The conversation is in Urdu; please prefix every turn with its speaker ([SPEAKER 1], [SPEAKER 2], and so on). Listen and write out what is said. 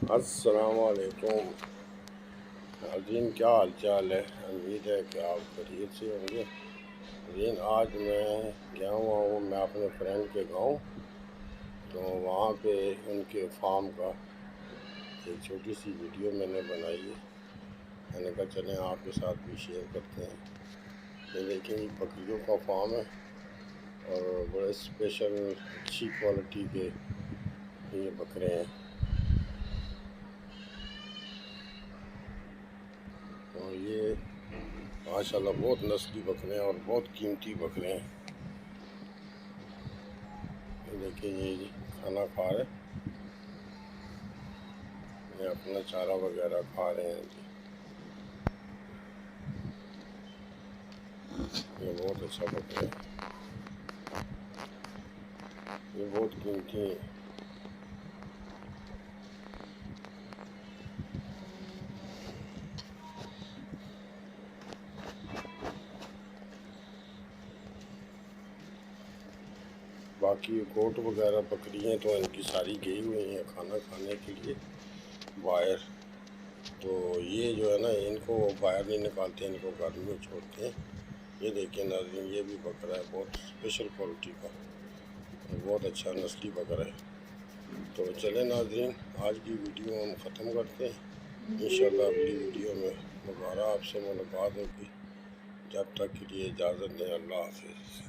[SPEAKER 1] السلام علیکم ناظرین، کیا حال چال ہے؟ امید ہے کہ آپ خیریت سے ہوں گے۔ ناظرین، آج میں گیا ہوا ہوں میں اپنے فرینڈ کے گاؤں، تو وہاں پہ ان کے فارم کا ایک چھوٹی سی ویڈیو میں نے بنائی ہے۔ میں نے کہا چلیں آپ کے ساتھ بھی شیئر کرتے ہیں۔ یہ دیکھیں، یہ بکریوں کا فارم ہے اور بڑے اسپیشل اچھی کوالٹی کے یہ بکرے ہیں، اور یہ ماشاءاللہ بہت نسلی بکرے ہیں اور بہت قیمتی بکرے ہیں۔ یہ دیکھیں، یہ کھانا کھا رہے، یہ اپنا چارہ وغیرہ کھا رہے ہیں جی۔ یہ بہت اچھا بکرا ہے، یہ بہت قیمتی ہیں۔ باقی گوٹ وغیرہ بکری ہیں تو ان کی ساری گئی ہوئی ہیں کھانا کھانے کے لیے باہر، تو یہ جو ہے نا ان کو باہر نہیں نکالتے، ان کو گھر میں چھوڑتے ہیں۔ یہ دیکھیں ناظرین، یہ بھی بکرا ہے بہت اسپیشل کوالٹی کا، بہت اچھا نسلی بکرا ہے۔ تو چلیں ناظرین، آج کی ویڈیو ہم ختم کرتے ہیں، انشاءاللہ اگلی ویڈیو میں دوبارہ آپ سے ملاقات ہوگی۔ جب تک کے لیے اجازت دیں، اللہ حافظ۔